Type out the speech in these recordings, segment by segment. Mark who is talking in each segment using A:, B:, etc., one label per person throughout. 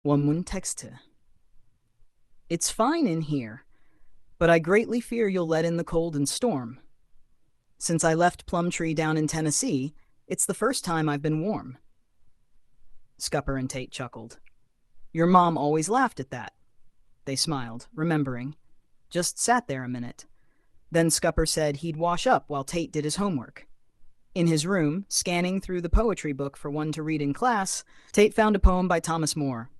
A: 원문 텍스트. It's fine in here, but I greatly fear you'll let in the cold and storm. Since I left Plumtree down in Tennessee, it's the first time I've been warm. Scupper and Tate chuckled. Your mom always laughed at that. They smiled, remembering. Just sat there a minute. Then Scupper said he'd wash up while Tate did his homework. In his room, scanning through the poetry book for one to read in class, Tate found a poem by Thomas Moore.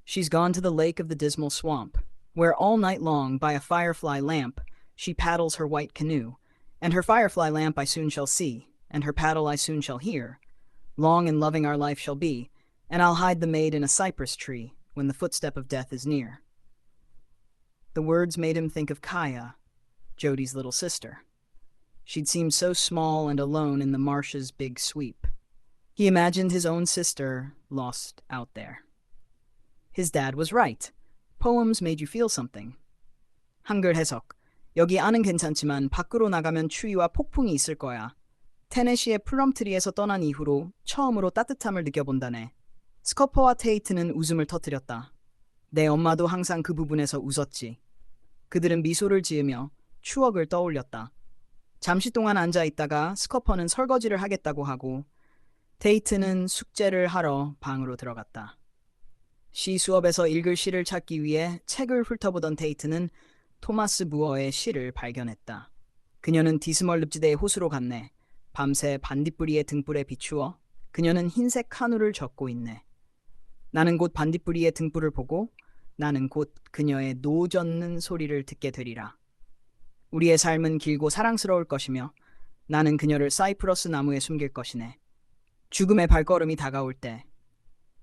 A: She's gone to the lake of the dismal swamp, where all night long, by a firefly lamp, she paddles her white canoe. And her firefly lamp I soon shall see, and her paddle I soon shall hear. Long and loving our life shall be, and I'll hide the maid in a cypress tree when the footstep of death is near. The words made him think of Kaya, Jody's little sister. She'd seemed so small and alone in the marsh's big sweep. He imagined his own sister lost out there. His dad was right. Poems made you feel something. 한글 해석. 여기 안은 괜찮지만 밖으로 나가면 추위와 폭풍이 있을 거야. 테네시의 플럼트리에서 떠난 이후로 처음으로 따뜻함을 느껴본다네. 스커퍼와 테이트는 웃음을 터뜨렸다. 내 엄마도 항상 그 부분에서 웃었지. 그들은 미소를 지으며 추억을 떠올렸다. 잠시 동안 앉아 있다가 스커퍼는 설거지를 하겠다고 하고 테이트는 숙제를 하러 방으로 들어갔다. 시 수업에서 읽을 시를 찾기 위해 책을 훑어보던 테이트는 토마스 무어의 시를 발견했다. 그녀는 디스멀 늪지대의 호수로 갔네. 밤새 반딧불이의 등불에 비추어 그녀는 흰색 한우를 젓고 있네. 나는 곧 반딧불이의 등불을 보고 나는 곧 그녀의 노 젓는 소리를 듣게 되리라. 우리의 삶은 길고 사랑스러울 것이며 나는 그녀를 사이프러스 나무에 숨길 것이네. 죽음의 발걸음이 다가올 때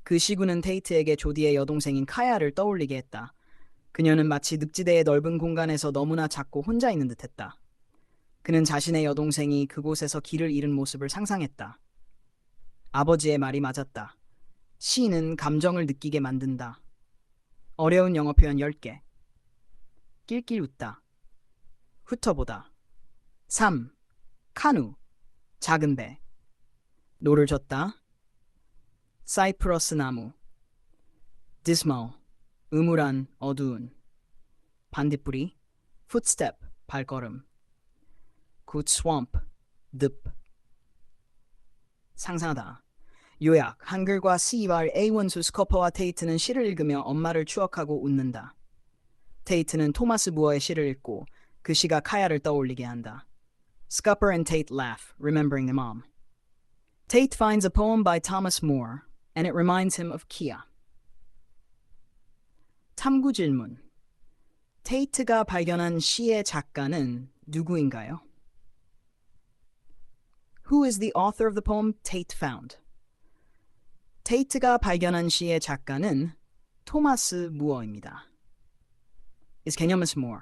A: 그 시구는 테이트에게 조디의 여동생인 카야를 떠올리게 했다. 그녀는 마치 늪지대의 넓은 공간에서 너무나 작고 혼자 있는 듯했다. 그는 자신의 여동생이 그곳에서 길을 잃은 모습을 상상했다. 아버지의 말이 맞았다. 시는 감정을 느끼게 만든다. 어려운 영어 표현 10개. 낄낄 웃다. 훑어보다. 3. 카누. 작은 배. 노를 젓다. 사이프러스 나무. dismal. 음울한, 어두운. 반딧불이. footstep. 발걸음. good swamp. 늪. 상상하다. 요약. 한글과 C발 A1수 스커퍼와 테이트는 시를 읽으며 엄마를 추억하고 웃는다. 테이트는 토마스 무어의 시를 읽고 그 시가 카야를 떠올리게 한다. Scupper and Tate laugh, remembering their mom. Tate finds a poem by Thomas Moore, and it reminds him of Kia. 탐구 질문. 테이트가 발견한 시의 작가는 누구인가요? Who is the author of the poem Tate found? 테이트가 발견한 시의 작가는 토마스 무어입니다. is 개념은 more.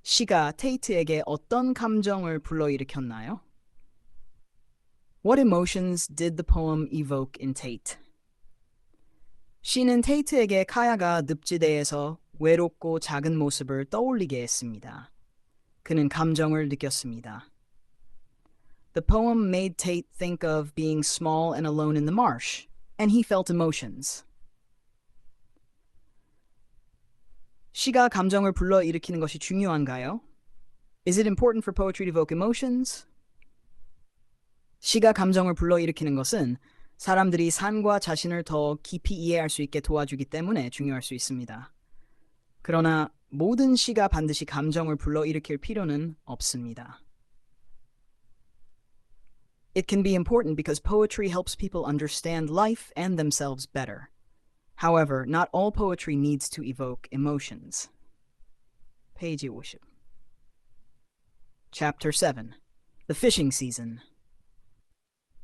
A: 시가 테이트에게 어떤 감정을 불러일으켰나요? What emotions did the poem evoke in Tate? 시는 테이트에게 카야가 늪지대에서 외롭고 작은 모습을 떠올리게 했습니다. 그는 감정을 느꼈습니다. The poem made Tate think of being small and alone in the marsh, and he felt emotions. 시가 감정을 불러일으키는 것이 중요한가요? Is it important for poetry to evoke emotions? 시가 감정을 불러일으키는 것은 사람들이 삶과 자신을 더 깊이 이해할 수 있게 도와주기 때문에 중요할 수 있습니다. 그러나 모든 시가 반드시 감정을 불러일으킬 필요는 없습니다. It can be important because poetry helps people understand life and themselves better. However, not all poetry needs to evoke emotions. 페이지 50. Chapter 7. The Fishing Season.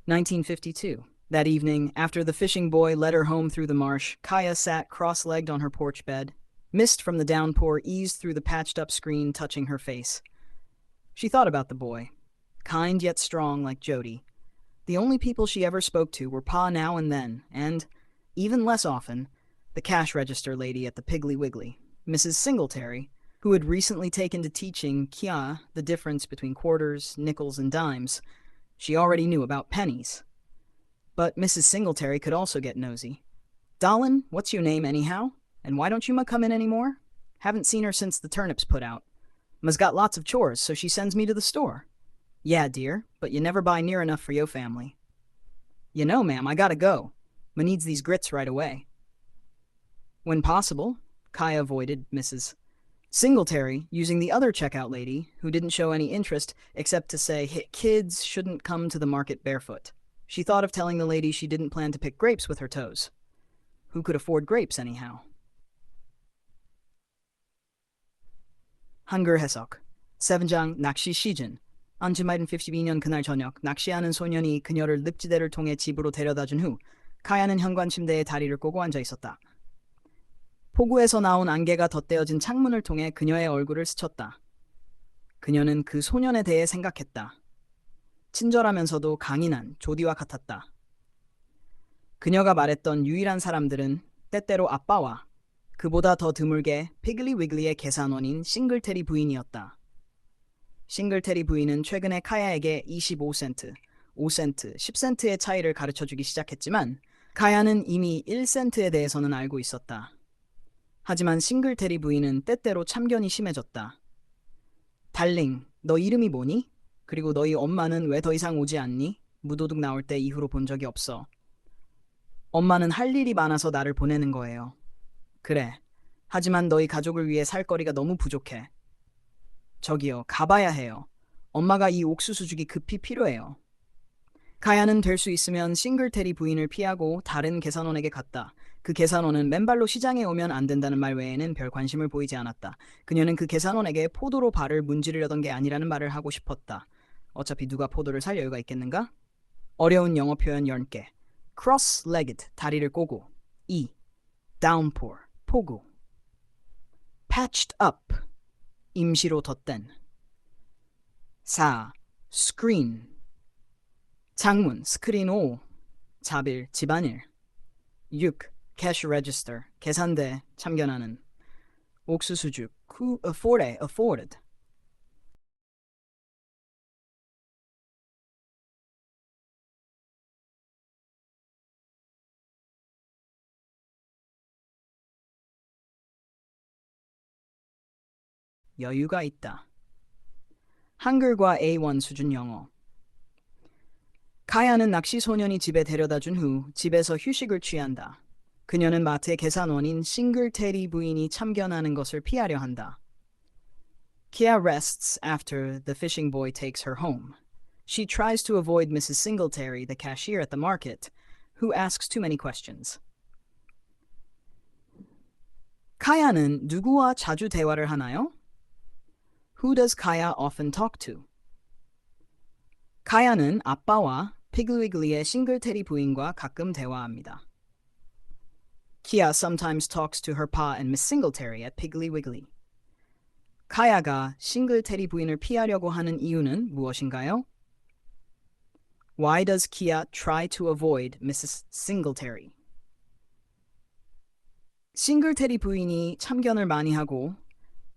A: 1952. That evening, after the fishing boy led her home through the marsh, Kaya sat cross-legged on her porch bed. Mist from the downpour eased through the patched-up screen, touching her face. She thought about the boy, kind yet strong like Jody. The only people she ever spoke to were Pa now and then, and, even less often, the cash register lady at the Piggly Wiggly, Mrs. Singletary, who had recently taken to teaching Kia the difference between quarters, nickels, and dimes. She already knew about pennies. But Mrs. Singletary could also get nosy. Dollin, what's your name anyhow? And why don't you ma come in anymore? Haven't seen her since the turnips put out. Ma's got lots of chores, so she sends me to the store. Yeah, dear, but you never buy near enough for yo family. You know, ma'am, I gotta go. Ma needs these grits right away. When possible, Kaya avoided Mrs. Singletary, using the other checkout lady, who didn't show any interest except to say kids shouldn't come to the market barefoot. She thought of telling the lady she didn't plan to pick grapes with her toes. Who could afford grapes anyhow? 한글 해석. 세븐장 낚시 시즌. On July 52년 그날 저녁, 낚시하는 소년이 그녀를 늪지대를 통해 집으로 데려다준 후 카야는 현관 침대에 다리를 꼬고 앉아 있었다. 포구에서 나온 안개가 덧대어진 창문을 통해 그녀의 얼굴을 스쳤다. 그녀는 그 소년에 대해 생각했다. 친절하면서도 강인한 조디와 같았다. 그녀가 말했던 유일한 사람들은 때때로 아빠와 그보다 더 드물게 피글리 위글리의 계산원인 싱글테리 부인이었다. 싱글테리 부인은 최근에 카야에게 25센트, 5센트, 10센트의 차이를 가르쳐주기 시작했지만 카야는 이미 1센트에 대해서는 알고 있었다. 하지만 싱글테리 부인은 때때로 참견이 심해졌다. 달링, 너 이름이 뭐니? 그리고 너희 엄마는 왜 더 이상 오지 않니? 무도둑 나올 때 이후로 본 적이 없어. 엄마는 할 일이 많아서 나를 보내는 거예요. 그래. 하지만 너희 가족을 위해 살 거리가 너무 부족해. 저기요, 가봐야 해요. 엄마가 이 옥수수죽이 급히 필요해요. 가야는 될 수 있으면 싱글테리 부인을 피하고 다른 계산원에게 갔다. 그 계산원은 맨발로 시장에 오면 안 된다는 말 외에는 별 관심을 보이지 않았다. 그녀는 그 계산원에게 포도로 발을 문지르려던 게 아니라는 말을 하고 싶었다. 어차피 누가 포도를 살 여유가 있겠는가? 어려운 영어 표현 10개. cross-legged, 다리를 꼬고. 2. downpour, 폭우. patched up, 임시로 덧댄. 4. screen, 창문, 스크린 5. 자빌, 집안일. 6. cash register, 계산대, 참견하는. 옥수수죽, who afforded. 여유가 있다. 한글과 A1 수준 영어. 카야는 낚시 소년이 집에 데려다준 후 집에서 휴식을 취한다. 그녀는 마트의 계산원인 싱글테리 부인이 참견하는 것을 피하려 한다. Kia rests after the fishing boy takes her home. She tries to avoid Mrs. Singletary, the cashier at the market, who asks too many questions. 카야는 누구와 자주 대화를 하나요? Who does Kaya often talk to? 카야는 아빠와 피글위글리의 싱글테리 부인과 가끔 대화합니다. Kia sometimes talks to her pa and Miss Singletary at Piggly Wiggly. 카야가 싱글테리 부인을 피하려고 하는 이유는 무엇인가요? Why does Kia try to avoid Mrs. Singletary? 싱글테리 부인이 참견을 많이 하고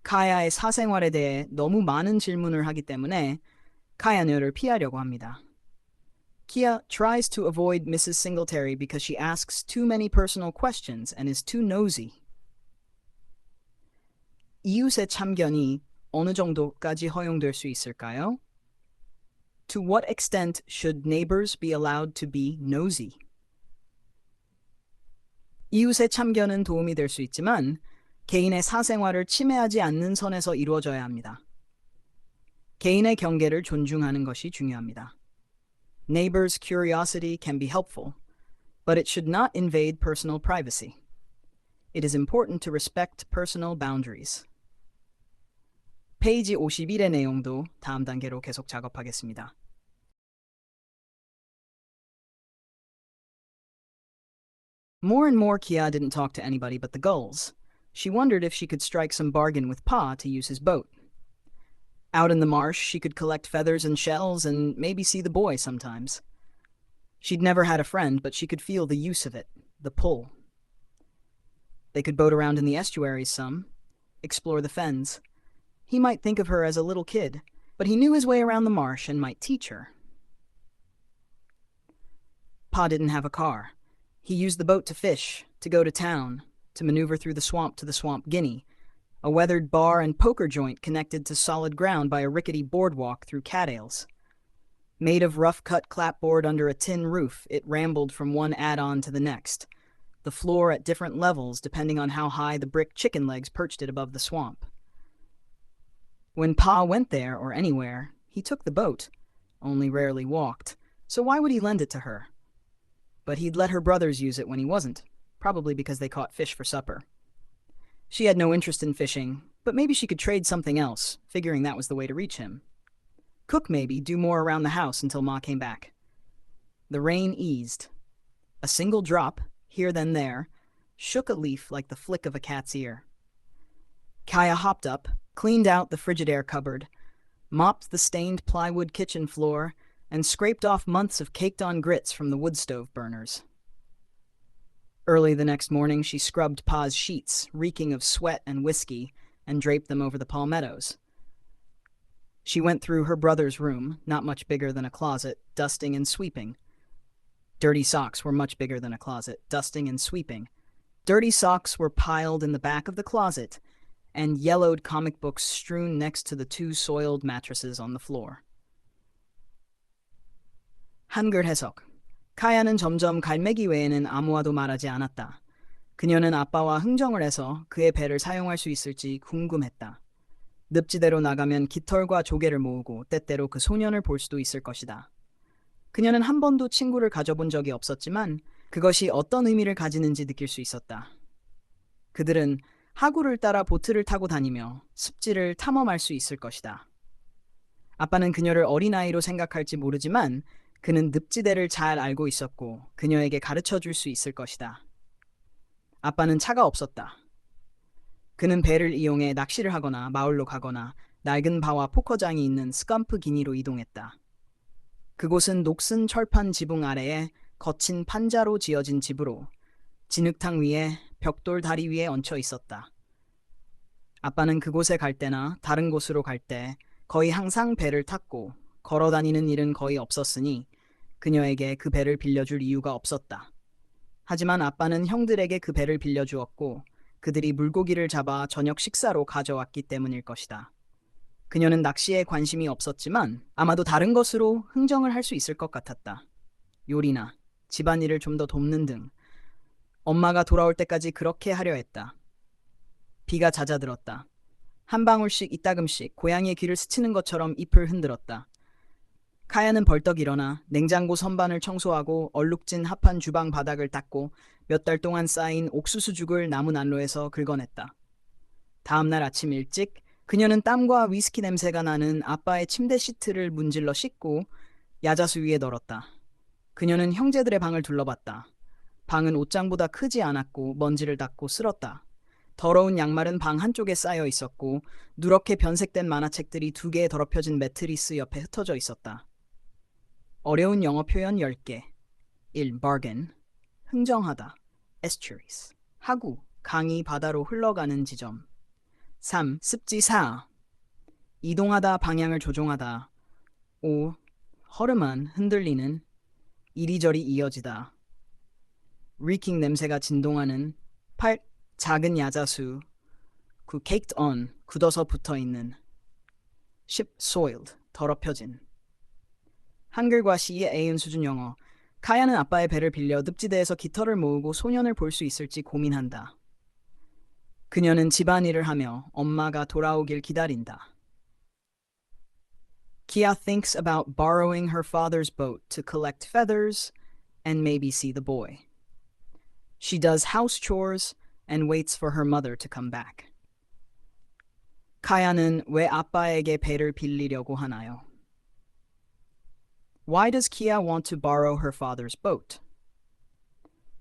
A: 카야의 사생활에 대해 너무 많은 질문을 하기 때문에 카야녀를 피하려고 합니다. Kia tries to avoid Mrs. Singletary because she asks too many personal questions and is too nosy. 이웃의 참견이 어느 정도까지 허용될 수 있을까요? To what extent should neighbors be allowed to be nosy? 이웃의 참견은 도움이 될 수 있지만 개인의 사생활을 침해하지 않는 선에서 이루어져야 합니다. 개인의 경계를 존중하는 것이 중요합니다. Neighbors' curiosity can be helpful, but it should not invade personal privacy. It is important to respect personal boundaries. 페이지 51의 내용도 다음 단계로 계속 작업하겠습니다. More and more, Kia didn't talk to anybody but the gulls. She wondered if she could strike some bargain with Pa to use his boat. Out in the marsh, she could collect feathers and shells and maybe see the boy sometimes. She'd never had a friend, but she could feel the use of it, the pull. They could boat around in the estuaries some, explore the fens. He might think of her as a little kid, but he knew his way around the marsh and might teach her. Pa didn't have a car. He used the boat to fish, to go to town, to maneuver through the swamp Guinea, a weathered bar and poker joint connected to solid ground by a rickety boardwalk through cattails. Made of rough-cut clapboard under a tin roof, it rambled from one add-on to the next, the floor at different levels depending on how high the brick chicken legs perched it above the swamp. When Pa went there or anywhere, he took the boat, only rarely walked, so why would he lend it to her? But he'd let her brothers use it when he wasn't, probably because they caught fish for supper. She had no interest in fishing, but maybe she could trade something else, figuring that was the way to reach him. Cook maybe, do more around the house until Ma came back. The rain eased. A single drop, here then there, shook a leaf like the flick of a cat's ear. Kaya hopped up, cleaned out the Frigidaire cupboard, mopped the stained plywood kitchen floor, and scraped off months of caked-on grits from the wood stove burners. Early the next morning, she scrubbed Pa's sheets, reeking of sweat and whiskey, and draped them over the palmettos. She went through her brother's room, not much bigger than a closet, dusting and sweeping. Dirty socks were much bigger than a closet, dusting and sweeping. Dirty socks were piled in the back of the closet, and yellowed comic books strewn next to the two soiled mattresses on the floor. 한글 해석. 카야는 점점 갈매기 외에는 아무와도 말하지 않았다. 그녀는 아빠와 흥정을 해서 그의 배를 사용할 수 있을지 궁금했다. 늪지대로 나가면 깃털과 조개를 모으고 때때로 그 소년을 볼 수도 있을 것이다. 그녀는 한 번도 친구를 가져본 적이 없었지만 그것이 어떤 의미를 가지는지 느낄 수 있었다. 그들은 하구를 따라 보트를 타고 다니며 습지를 탐험할 수 있을 것이다. 아빠는 그녀를 어린아이로 생각할지 모르지만 그는 늪지대를 잘 알고 있었고 그녀에게 가르쳐 줄 수 있을 것이다. 아빠는 차가 없었다. 그는 배를 이용해 낚시를 하거나 마을로 가거나 낡은 바와 포커장이 있는 스캄프 기니로 이동했다. 그곳은 녹슨 철판 지붕 아래에 거친 판자로 지어진 집으로 진흙탕 위에 벽돌 다리 위에 얹혀 있었다. 아빠는 그곳에 갈 때나 다른 곳으로 갈 때 거의 항상 배를 탔고 걸어 다니는 일은 거의 없었으니 그녀에게 그 배를 빌려줄 이유가 없었다. 하지만 아빠는 형들에게 그 배를 빌려주었고 그들이 물고기를 잡아 저녁 식사로 가져왔기 때문일 것이다. 그녀는 낚시에 관심이 없었지만 아마도 다른 것으로 흥정을 할 수 있을 것 같았다. 요리나 집안일을 좀 더 돕는 등 엄마가 돌아올 때까지 그렇게 하려 했다. 비가 잦아들었다. 한 방울씩 이따금씩 고양이의 귀를 스치는 것처럼 잎을 흔들었다. 카야는 벌떡 일어나 냉장고 선반을 청소하고 얼룩진 합판 주방 바닥을 닦고 몇 달 동안 쌓인 옥수수죽을 나무 난로에서 긁어냈다. 다음 날 아침 일찍 그녀는 땀과 위스키 냄새가 나는 아빠의 침대 시트를 문질러 씻고 야자수 위에 널었다. 그녀는 형제들의 방을 둘러봤다. 방은 옷장보다 크지 않았고 먼지를 닦고 쓸었다. 더러운 양말은 방 한쪽에 쌓여 있었고 누렇게 변색된 만화책들이 2개의 더럽혀진 매트리스 옆에 흩어져 있었다. 어려운 영어 표현 10개. 1. bargain, 흥정하다, estuaries, 하구, 강이 바다로 흘러가는 지점. 3. 습지 4. 이동하다, 방향을 조종하다. 5. 허름한, 흔들리는, 이리저리 이어지다. reeking 냄새가 진동하는. 8. 작은 야자수. 9. caked on, 굳어서 붙어있는. 10. soiled, 더럽혀진. 한글과 시의 A은 수준 영어. 카야는 아빠의 배를 빌려 늪지대에서 깃털을 모으고 소년을 볼 수 있을지 고민한다. 그녀는 집안일을 하며 엄마가 돌아오길 기다린다. Kia thinks about borrowing her father's boat to collect feathers and maybe see the boy. She does house chores and waits for her mother to come back. 카야는 왜 아빠에게 배를 빌리려고 하나요? Why does Kia want to borrow her father's boat?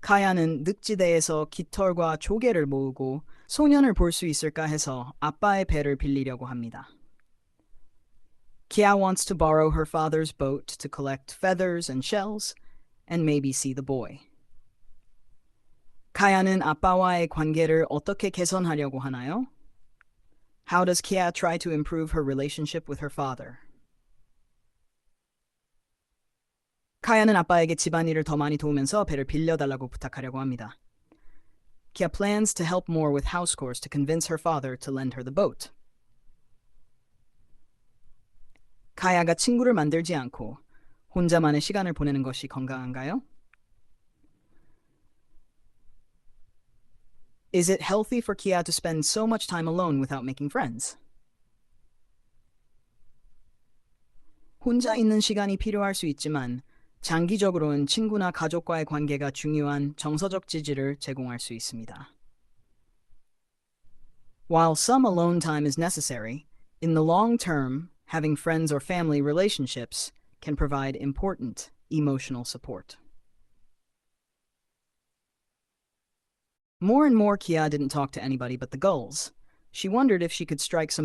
A: 카야는 늪지대에서 깃털과 조개를 모으고 소년을 볼 수 있을까 해서 아빠의 배를 빌리려고 합니다. Kia wants to borrow her father's boat to collect feathers and shells and maybe see the boy. 카야는 아빠와의 관계를 어떻게 개선하려고 하나요? How does Kia try to improve her relationship with her father? 카야는 아빠에게 집안일을 더 많이 도우면서 배를 빌려달라고 부탁하려고 합니다. Kia plans to help more with house chores to convince her father to lend her the boat. 카야가 친구를 만들지 않고 혼자만의 시간을 보내는 것이 건강한가요? Is it healthy for Kia to spend so much time alone without making friends? 혼자 있는 시간이 필요할 수 있지만 장기적으로는 친구나 가족과의 관계가 중요한 정서적 지지를 제공할 수 있습니다. While some alone time is necessary, in the long term, having friends or family relationships can provide important emotional support. More and more, Kia didn't talk to anybody but the gulls. She wondered if she could strike some